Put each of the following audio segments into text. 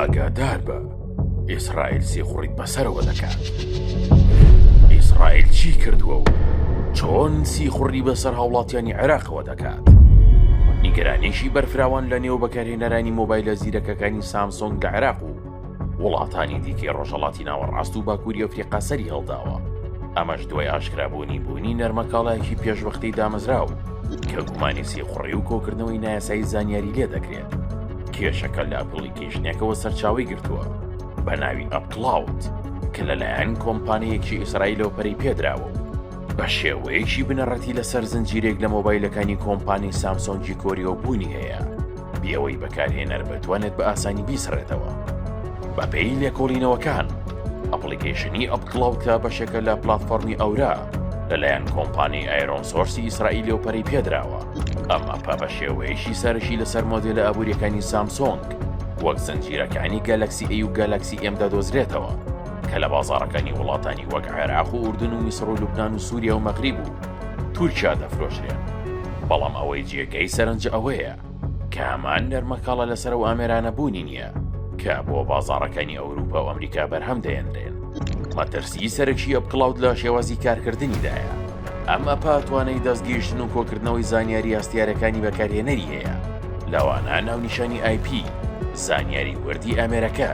ئاگادار بە ئیسرائیل سێخوڕیت بەسەرەوە دەکات. ئیسرائیل چی کردووە و چۆن سیخوڕی بەسەر هاوڵاتیانی عێراقەوە دەکات؟ نیگەرانیشی بەرفراوان لە نێو بەکارهێنەرانی مۆبایلە زیرەکەکانی سامسۆنگ لە عێراق و وڵاتانی دیکەی ڕۆژهەڵاتی ناوەڕاست و باکووری ئەفریقا سەری هەڵداوە. ئەمەش دوای ئاشکرابوونی نەرمەکاڵایەکی پێشوەختەی دامەزراو کە گومانی سێخوڕی و کۆکردنەوەی نایاسایی زانیاری لێ دەکرێت. کێشەکە لە ئەپلیکیشنێکەوە سەرچاوی گرتووە بە ناوی ئەپکلاود کە لەلایەن کۆمپانیەکی ئیسرائیلەوە پەرەی پێدراوە و بە شێوەیەکی بنەڕەتی لەسەر زنجیرێک لە مۆبایلەکانی کۆمپانی سامسۆنگی کۆریەوە بوونی هەیە بیەوەی بەکارهێنەر بتوانێت بە ئاسانی بیسڕێتەوە. بەپێی لێکۆڵینەوەکان ئەپلیکیشنی ئەپکلاودکە بەشێکە لە پلاتفۆرمی ئەورا لەلایەن کۆمپانی ئایرۆن سۆرسی ئیسرائیلەوە پەرەی پێدراوە. ئەم ئەپە بە شێوەیەشی سەرشی لەسەر مۆدێلە ئابوووریەکانی سامسۆنگ وەک زنجیرەکانی گالاکسی ئەی و گالاکسی ئێم دەدۆزرێتەوە کە لە بازاڕەکانی وڵاتانی وەک عێراق و ئوردن و میسر و لوبنان و سووریا و مەغریب و تورکیا دەفرۆشرێن. بەڵام ئەوەی جێگەی سەرنج ئەوەیە کە هەمان نەرمەکاڵە لەسەر و ئامێرانە بوونی نییە کە بۆ بازاڕەکانی ئەوروپا و ئەمریکا بەرهەم دەهێنرێن. مەترسی سەرەکی ئەپکلاود لە شێوازی کارکردنیدایە. ئەم ئەپە توانای دەستگیرتن و کۆکردنەوەی زانیاری ئاستیارەکانی بەکارهێنەری هەیە، لەوانە ناونیشانی IP، زانیاری وردی ئامێرەکە،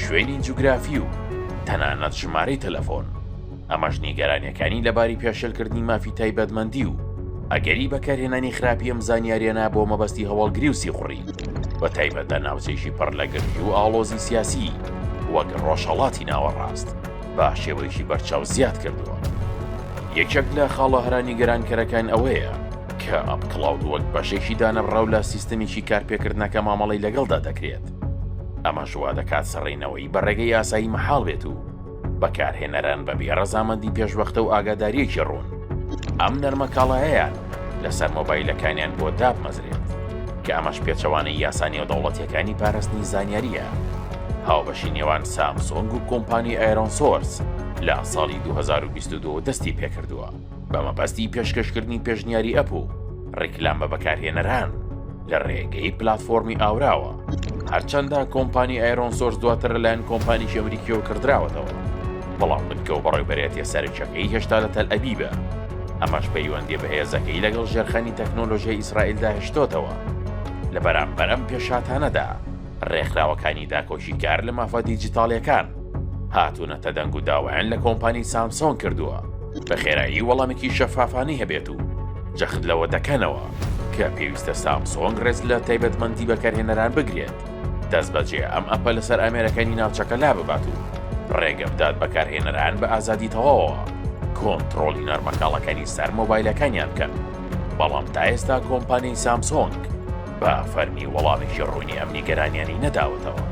شوێنی جوگرافی و تەنانەت ژمارەی تەلەفۆن. ئەمەش نیگەرانیەکانی لەباری پێشێلکردنی مافی تایبەتمەندی و ئەگەری بەکارهێنانی خراپی ئەم زانیاریانە بۆ مەبەستی هەواڵگری و سیخوڕی بە تایبەت لە ناوچەیشی پڕ لە گرنگ و ئاڵۆزی سیاسی وەک ڕۆژهەڵاتی ناوەڕاست با شێوەیەکی بەرچاو زیاد کردووە. یەکێک لە خاڵە هەرانی گەرانکەرەکان ئەوەیە کە ئەپکلاود وەک بەشێکی دانەبڕاو لە سیستەمێکی کارپێکردنەکە مامەڵەی لەگەڵدا دەکرێت. ئەمەش وا دەکات سەڕێنەوەی بە ڕێگەی یاسایی مەحاڵ بێت و بەکارهێنەران بەبێ ڕەزامەندی پێشوەختە و ئاگاداریەکی ڕوون ئەم نەرمەکاڵایەیان لەسەر مۆبایلەکانیان بۆ دابمەزرێت کە ئەمەش پێچەوانەی یاسانی و دەوڵەتیەکانی پاراستنی زانیاریە. هاوبەشی نێوان سامسۆنگ و کۆمپانی ئایرۆن سۆرس لە ساڵی 2022 دەستی پێکردووە بە مەبەستی پێشکەشکردنی پێشنیاری ئەپ و ڕیکلام بە بەکارهێنەران لە ڕێگەی پلاتفۆرمی ئاوراوە. هەرچەندە کۆمپانی ئایرۆن سۆرس دواتر لەلایەن کۆمپانیی ئەمریکیەوە کردراوەتەوە، بەڵام بنکە و بەڕێوەبەرێتیە سەرچەکەی هێشتا لە تەل ئەبیبە. ئەمەش پەیوەندی بە هێزەکەی لەگەڵ ژێرخانی تەکنۆلۆژیای ئیسرائیلدا هێشتۆتەوە. لە بەرامبەر ئەم پێشاتانەدا ڕێکخراوەکانی داکۆشی کار لە مافە دیجیتاڵیەکان هاتوونەتە دەنگ و داوایان لە کۆمپانی سامسۆنگ کردووە بە خێرایی وەڵامێکی شەفافانەی هەبێت و جەخت لەوە دەکەنەوە کە پێویستە سامسۆنگ ڕێز لە تایبەتمەندی بەکارهێنەران بگرێت، دەست بەجێ ئەم ئەپە لەسەر ئامێرەکانی ناوچەکە لا ببات و ڕێگە بدات بەکارهێنەران بە ئازادی تەواوەوە کۆنتڕۆلی نەرمەکاڵەکانی سەر مۆبایلەکانیان بکەن. بەڵام تا ئێستا کۆمپانیای سامسۆنگ بە فەرمی وەڵامێکی ڕوونی ئەم نیگەرانیانی نەداوەتەوە.